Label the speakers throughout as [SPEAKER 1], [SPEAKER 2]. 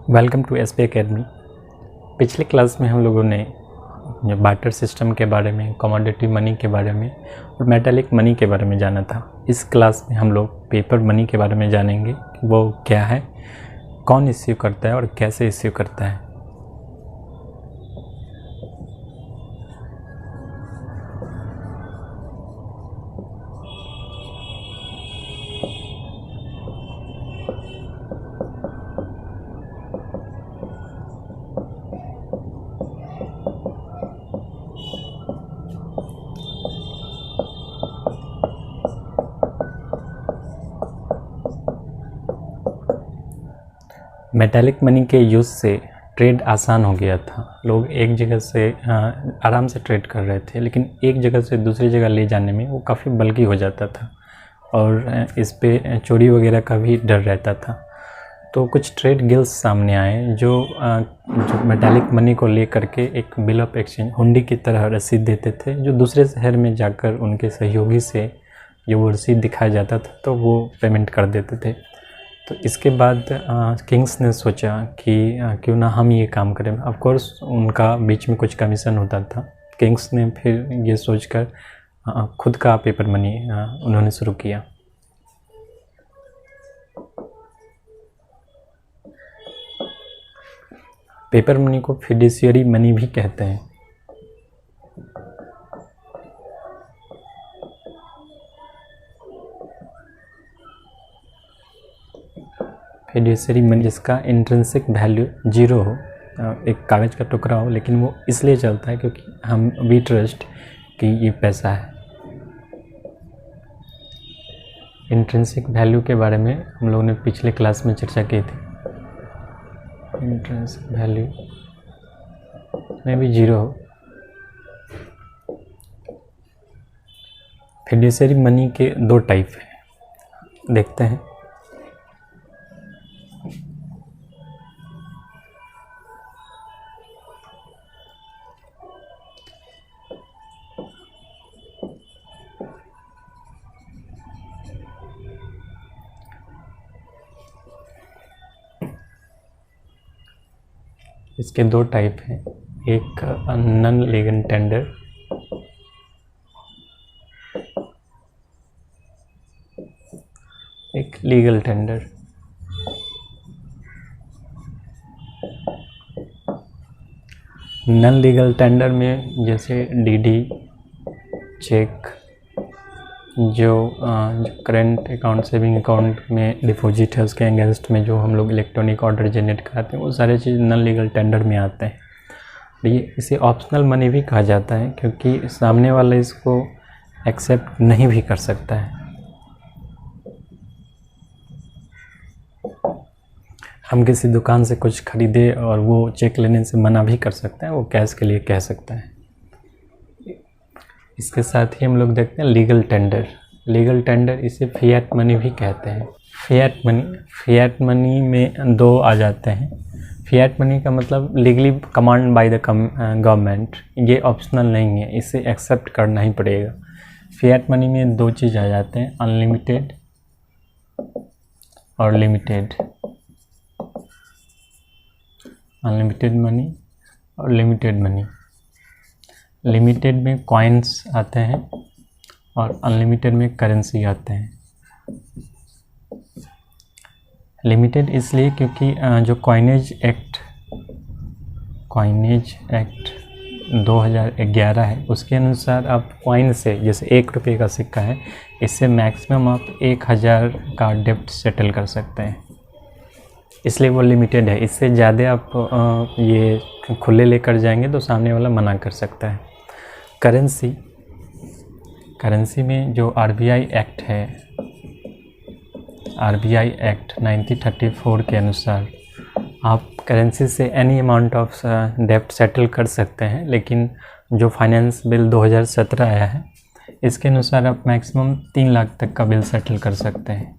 [SPEAKER 1] Welcome to S P academy. पिछले class में हम लोगों ने जो बार्टर सिस्टम के बारे में, कमोडिटी मनी के बारे में और मेटालिक मनी के बारे में जाना था। इस क्लास में हम लोग पेपर मनी के बारे में जानेंगे कि वो क्या है, कौन इश्यू करता है और कैसे इश्यू करता है। मेटालिक मनी के यूज़ से ट्रेड आसान हो गया था। लोग एक जगह से आराम से ट्रेड कर रहे थे, लेकिन एक जगह से दूसरी जगह ले जाने में वो काफ़ी बल्कि हो जाता था और इस पे चोरी वगैरह का भी डर रहता था। तो कुछ ट्रेड गिल्ड्स सामने आए जो मेटालिक मनी को ले करके एक बिल ऑफ एक्सचेंज, हुंडी की तरह रसीद देते थे, जो दूसरे शहर में जाकर उनके सहयोगी से जो वो रसीद दिखाया जाता था तो वो पेमेंट कर देते थे। तो इसके बाद किंग्स ने सोचा कि क्यों ना हम ये काम करें। ऑफ कोर्स उनका बीच में कुछ कमीशन होता था। किंग्स ने फिर ये सोचकर खुद का पेपर मनी उन्होंने शुरू किया। पेपर मनी को फिड्यूशियरी मनी भी कहते हैं। फिड्यूशियरी मनी जिसका इंट्रिंसिक वैल्यू 0 हो, एक कागज़ का टुकड़ा हो, लेकिन वो इसलिए चलता है क्योंकि वी ट्रस्ट कि ये पैसा है। इंट्रिंसिक वैल्यू के बारे में हम लोगों ने पिछले क्लास में चर्चा की थी। इंट्रिंसिक वैल्यू में भी 0 हो। फिड्यूशियरी मनी के 2 टाइप हैं, देखते हैं। इसके 2 टाइप हैं, एक नॉन लीगल टेंडर, एक legal tender. Non legal tender में जैसे डीडी, चेक, जो करंट अकाउंट, सेविंग अकाउंट में डिपॉजिट है, उसके अगेंस्ट में जो हम लोग इलेक्ट्रॉनिक ऑर्डर जनरेट कराते हैं, वो सारे चीज़ नॉन लीगल टेंडर में आते हैं। ये इसे ऑप्शनल मनी भी कहा जाता है क्योंकि सामने वाला इसको एक्सेप्ट नहीं भी कर सकता है। हम किसी दुकान से कुछ खरीदे और वो चेक लेने से मना भी कर सकते हैं, वो कैश के लिए कह सकता है। इसके साथ ही हम लोग देखते हैं लीगल टेंडर। लीगल टेंडर इसे फिएट मनी भी कहते हैं। फिएट मनी में 2 आ जाते हैं। फिएट मनी का मतलब legally command by the government, ये ऑप्शनल नहीं है, इसे एक्सेप्ट करना ही पड़ेगा। फिएट मनी में 2 चीज़ आ जाते हैं, अनलिमिटेड और लिमिटेड। अनलिमिटेड मनी और लिमिटेड मनी। लिमिटेड में कॉइन्स आते हैं और अनलिमिटेड में करेंसी आते हैं। लिमिटेड इसलिए क्योंकि जो कॉइनेज एक्ट 2011 है, उसके अनुसार आप कॉइन से, जैसे 1 रुपये का सिक्का है, इससे मैक्सिमम आप 1000 का डेब्ट सेटल कर सकते हैं, इसलिए वो लिमिटेड है। इससे ज़्यादा आप ये खुले लेकर जाएंगे तो सामने वाला मना कर सकता है। करेंसी में जो आरबीआई एक्ट है, आरबीआई एक्ट 1934 के अनुसार आप करेंसी से एनी अमाउंट ऑफ डेब्ट सेटल कर सकते हैं, लेकिन जो फाइनेंस बिल 2017 आया है, इसके अनुसार आप मैक्सिमम 3 लाख तक का बिल सेटल कर सकते हैं।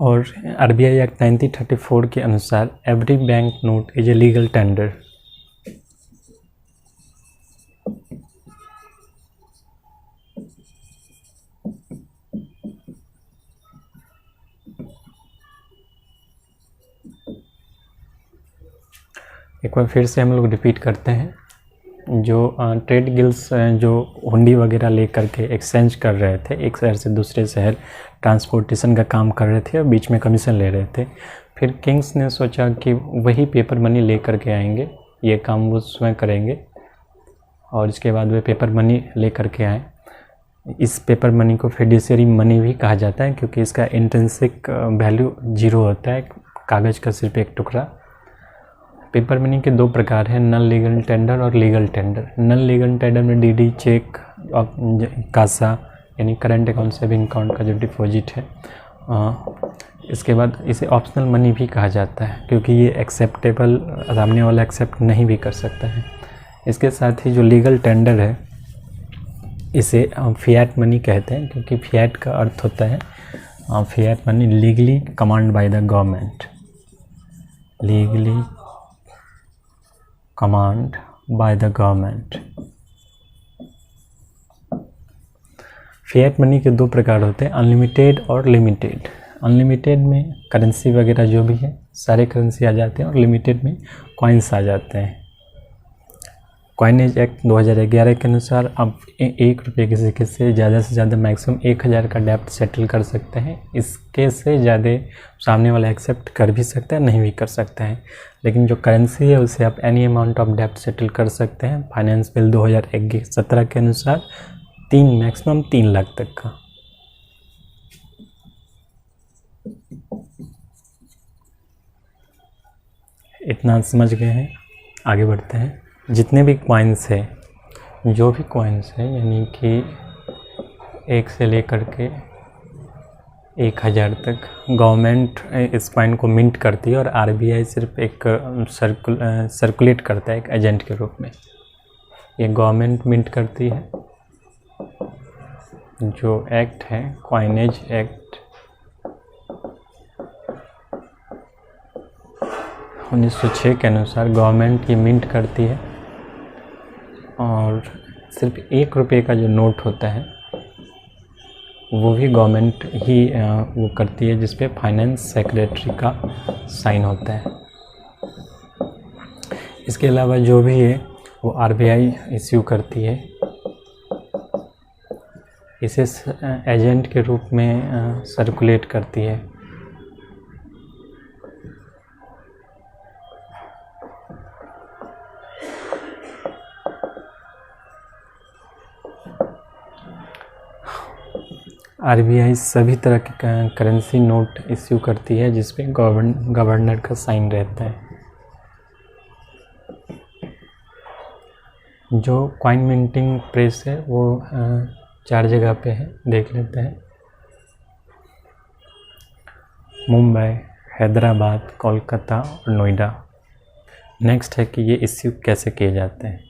[SPEAKER 1] और आरबीआई एक्ट 1934 के अनुसार every bank note is a legal tender. एक बार फिर से हम लोग रिपीट करते हैं। जो ट्रेड गिल्ड्स जो हुंडी वगैरह ले करके एक्सचेंज कर रहे थे, एक शहर से दूसरे शहर ट्रांसपोर्टेशन का काम कर रहे थे और बीच में कमीशन ले रहे थे। फिर किंग्स ने सोचा कि वही पेपर मनी ले करके आएंगे, ये काम वो स्वयं करेंगे, और इसके बाद वे पेपर मनी ले करके आए। इस पेपर मनी को फिड्यूशियरी मनी भी कहा जाता है, क्योंकि इसका इंट्रिंसिक वैल्यू 0 होता है, कागज़ का सिर्फ एक टुकड़ा। पेपर मनी के 2 प्रकार हैं, नन लीगल टेंडर और legal tender. Non legal tender में डीडी, चेक, कासा यानी करंट अकाउंट, सेविंग अकाउंट का जो डिपॉजिट है। इसके बाद इसे ऑप्शनल मनी भी कहा जाता है, क्योंकि ये एक्सेप्टेबल, सामने वाला एक्सेप्ट नहीं भी कर सकता है। इसके साथ ही जो लीगल टेंडर है, इसे फिएट मनी कहते हैं, क्योंकि फिएट का अर्थ होता है, fiat money legally command by the government, legally command by the government. Fiat money के 2 प्रकार होते हैं, अनलिमिटेड और लिमिटेड। अनलिमिटेड में करेंसी वगैरह जो भी है सारे करेंसी आ जाते हैं, और लिमिटेड में कॉइन्स आ जाते हैं। कॉइनेज एक्ट 2011 के अनुसार अब 1 रुपये के सिक्के से ज़्यादा मैक्सिमम 1000 का डेप्ट सेटल कर सकते हैं। इसके से ज़्यादा सामने वाला एक्सेप्ट कर भी सकता है, नहीं भी कर सकता है। लेकिन जो करेंसी है उसे आप एनी अमाउंट ऑफ डेप्ट सेटल कर सकते हैं। फाइनेंस बिल 2017 के अनुसार मैक्सिमम 3 लाख तक का। इतना समझ गए हैं, आगे बढ़ते हैं। जितने भी कॉइन्स है, जो भी कॉइन्स है, यानी कि 1 से लेकर के 1000 तक गवर्नमेंट इस कॉइन को मिंट करती है, और आरबीआई सिर्फ एक सर्कुलेट करता है एक एजेंट के रूप में। ये गवर्नमेंट मिंट करती है। जो एक्ट है, कॉइनेज एक्ट 1906 के अनुसार गवर्नमेंट ये मिंट करती है, और सिर्फ 1 रुपये का जो नोट होता है वो भी गवर्नमेंट ही वो करती है, जिस पे फाइनेंस सेक्रेटरी का साइन होता है। इसके अलावा जो भी है वो आरबीआई इश्यू करती है। इसे एजेंट के रूप में सर्कुलेट करती है। आरबीआई सभी तरह के करेंसी नोट इश्यू करती है, जिस पे गवर्नर का साइन रहता है। जो कॉइन मिंटिंग प्रेस है वो 4 जगह पे है, देख लेते हैं। मुंबई, हैदराबाद, कोलकाता और नोएडा। नेक्स्ट है कि ये इश्यू कैसे किए जाते हैं।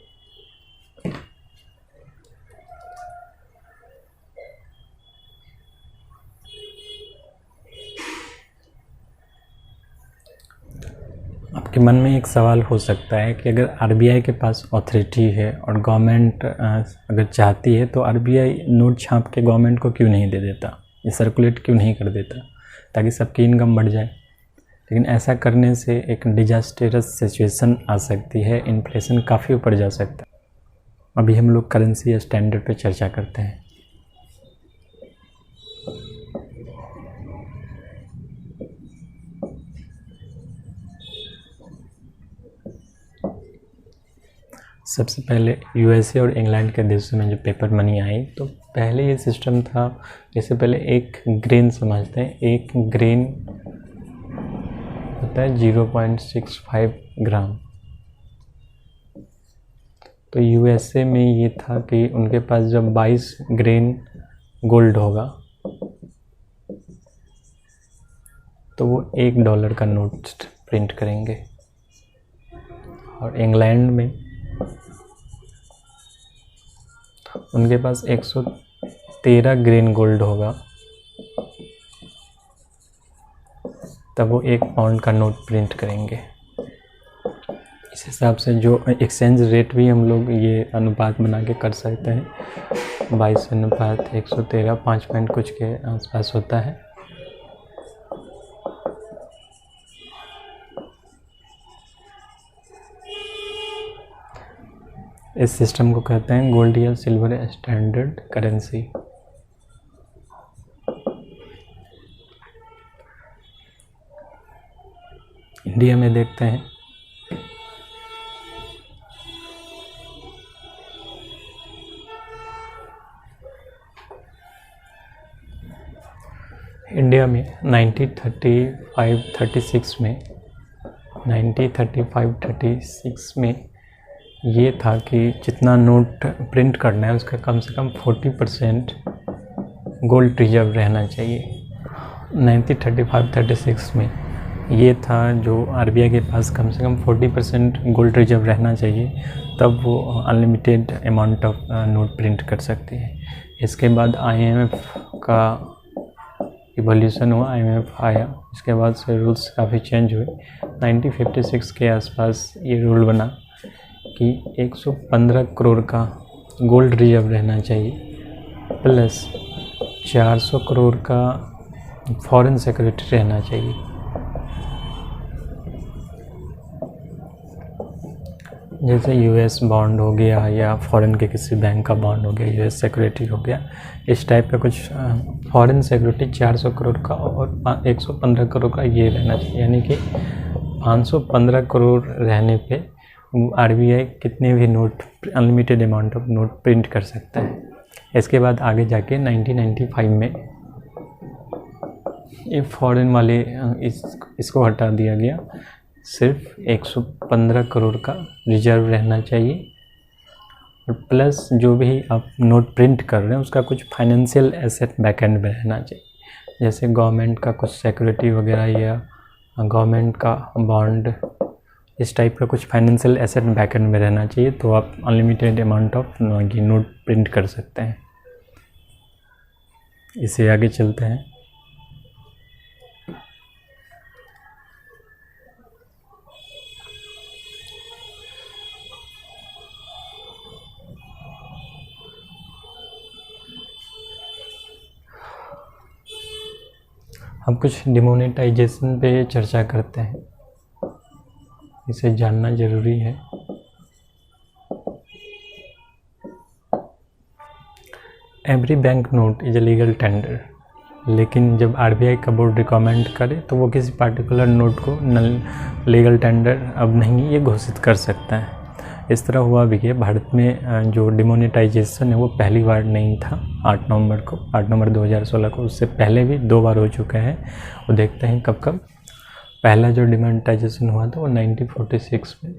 [SPEAKER 1] आपके मन में एक सवाल हो सकता है कि अगर आरबीआई के पास अथॉरिटी है और गवर्नमेंट अगर चाहती है, तो आरबीआई नोट छाप के गवर्नमेंट को क्यों नहीं दे देता, ये सर्कुलेट क्यों नहीं कर देता, ताकि सबकी इनकम बढ़ जाए। लेकिन ऐसा करने से एक डिजास्टरस सिचुएशन आ सकती है, इन्फ्लेशन काफ़ी ऊपर जा सकता है। अभी हम लोग करेंसी स्टैंडर्ड पे चर्चा करते हैं। सबसे पहले यूएसए और इंग्लैंड के देशों में जो पेपर मनी आई, तो पहले ये सिस्टम था, इससे पहले 1 ग्रेन समझते हैं। 1 ग्रेन होता है 0.65 ग्राम। तो यूएसए में ये था कि उनके पास जब 22 ग्रेन गोल्ड होगा तो वो $1 का नोट प्रिंट करेंगे। और इंग्लैंड में उनके पास 113 ग्रेन गोल्ड होगा, तब वो £1 का नोट प्रिंट करेंगे। इस हिसाब से जो एक्सचेंज रेट भी हम लोग ये अनुपात बना के कर सकते हैं। 22:113 5 पॉइंट कुछ के आसपास होता है। इस सिस्टम को कहते हैं गोल्ड या सिल्वर स्टैंडर्ड करेंसी। इंडिया में देखते हैं इंडिया में 1935-36 में ये था कि जितना नोट प्रिंट करना है उसका कम से कम 40% गोल्ड रिजर्व रहना चाहिए। 1935-36 में ये था जो आरबीआई के पास कम से कम 40% गोल्ड रिजर्व रहना चाहिए, तब वो unlimited amount of note print कर सकते हैं। इसके बाद आईएमएफ का इवोल्यूशन हुआ, आईएमएफ आया, इसके बाद से रूल्स काफ़ी चेंज हुए। 1956 के आसपास ये रूल बना कि 115 करोड़ का गोल्ड रिजर्व रहना चाहिए प्लस 400 करोड़ का फॉरेन सिक्योरिटी रहना चाहिए। जैसे यूएस बॉन्ड हो गया या फॉरेन के किसी बैंक का बॉन्ड हो गया, यूएस सिक्योरिटी हो गया, इस टाइप का कुछ फॉरेन सिक्योरिटी 400 करोड़ का और 115 करोड़ का ये रहना चाहिए। यानी कि 515 करोड़ रहने पे आरबीआई कितने भी note, unlimited amount of note print कर सकता है। इसके बाद आगे जाके 1995 में ये फॉरेन वाले इसको हटा दिया गया, सिर्फ 115 करोड़ का रिजर्व रहना चाहिए और प्लस जो भी आप नोट प्रिंट कर रहे हैं उसका कुछ फाइनेंशियल एसेट बैकएंड में रहना चाहिए, जैसे गवर्नमेंट का कुछ सिक्योरिटी वगैरह या गवर्नमेंट का बॉन्ड, इस टाइप का कुछ फाइनेंशियल एसेट बैकएंड में रहना चाहिए, तो आप unlimited amount of note print कर सकते हैं। इसे आगे चलते हैं। अब कुछ डिमोनेटाइजेशन पे चर्चा करते हैं, इसे जानना ज़रूरी है। Every bank note is a legal tender, लेकिन जब आरबीआई का बोर्ड रिकमेंड करे तो वो किसी पार्टिकुलर नोट को लीगल टेंडर अब नहीं ये घोषित कर सकता है। इस तरह हुआ भी है। भारत में जो डिमोनेटाइजेशन है वो पहली बार नहीं था 8 नवंबर 2016 को, उससे पहले भी 2 बार हो चुका है। वो देखते हैं कब कब। पहला जो डिमोनेटाइजेशन हुआ था वो 1946 में।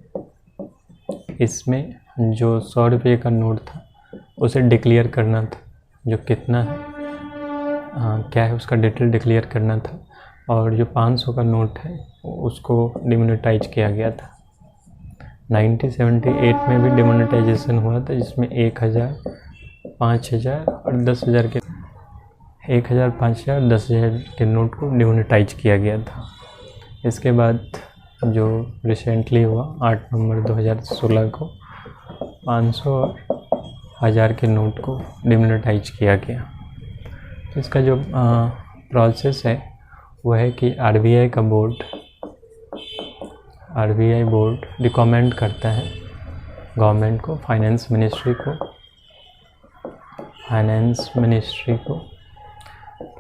[SPEAKER 1] इसमें जो 100 रुपये का नोट था उसे डिक्लेयर करना था, जो कितना है क्या है उसका डिटेल डिक्लेयर करना था, और जो 500 का नोट है उसको डिमोनेटाइज किया गया था। 1978 में भी डिमोनेटाइजेशन हुआ था, जिसमें 1000, 5000 और 10,000 के 1000, 5000, 10,000 के नोट को डिमोनेटाइज किया गया था। इसके बाद जो रिसेंटली हुआ 8 नवंबर 2016 को 500 और 1000 के नोट को डिमोनेटाइज किया गया। तो इसका जो प्रोसेस है वो है कि आरबीआई बोर्ड रिकमेंड करता है गवर्नमेंट को, फाइनेंस मिनिस्ट्री को।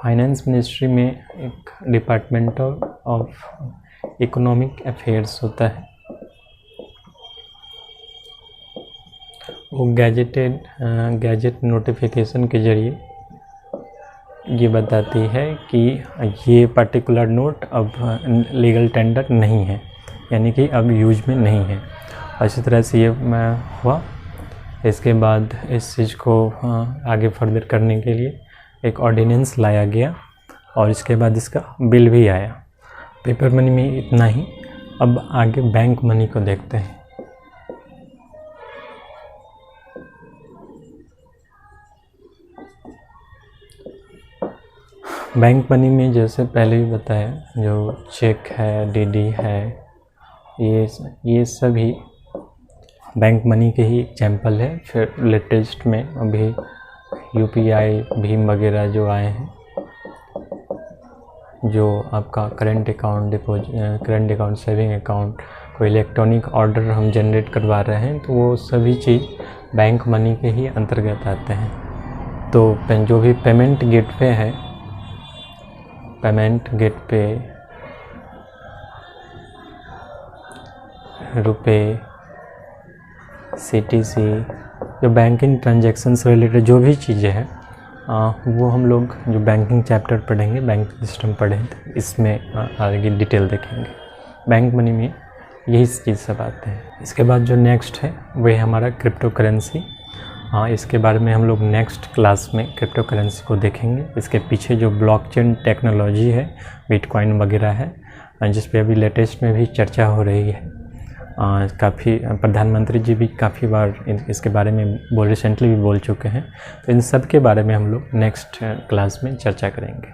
[SPEAKER 1] फाइनेंस मिनिस्ट्री में एक डिपार्टमेंट ऑफ इकोनॉमिक अफेयर्स होता है। वो गैजेट नोटिफिकेशन के ज़रिए ये बताती है कि ये पर्टिकुलर नोट अब लीगल टेंडर नहीं है, यानी कि अब यूज में नहीं है। अच्छी तरह से ये हुआ। इसके बाद इस चीज़ को आगे फर्दर करने के लिए एक ऑर्डिनेंस लाया गया और इसके बाद इसका बिल भी आया। पेपर मनी में इतना ही। अब आगे बैंक मनी को देखते हैं। बैंक मनी में जैसे पहले भी बताया, जो चेक है, डीडी है, ये सभी बैंक मनी के ही एग्जाम्पल है। फिर लेटेस्ट में अभी यूपीआई, भीम वगैरह जो आए हैं, जो आपका करंट अकाउंट, सेविंग अकाउंट कोई इलेक्ट्रॉनिक ऑर्डर हम जनरेट करवा रहे हैं तो वो सभी चीज़ बैंक मनी के ही अंतर्गत आते हैं। तो जो भी पेमेंट गेटवे है, पेमेंट गेटवे, रुपे, CTC, जो बैंकिंग ट्रांजैक्शन से रिलेटेड जो भी चीज़ें हैं वो हम लोग जो बैंकिंग चैप्टर पढ़ेंगे, बैंकिंग सिस्टम पढ़ें तो इसमें आगे डिटेल देखेंगे। बैंक मनी में यही चीज़ सब आते हैं। इसके बाद जो नेक्स्ट है वह है हमारा क्रिप्टो करेंसी। इसके बारे में हम लोग नेक्स्ट क्लास में क्रिप्टो करेंसी को देखेंगे। इसके पीछे जो ब्लॉकचेन टेक्नोलॉजी है, बिटकॉइन वगैरह है, जिस पे अभी लेटेस्ट में भी चर्चा हो रही है। काफ़ी प्रधानमंत्री जी भी काफ़ी बार इसके बारे में रिसेंटली भी बोल चुके हैं। तो इन सब के बारे में हम लोग नेक्स्ट क्लास में चर्चा करेंगे।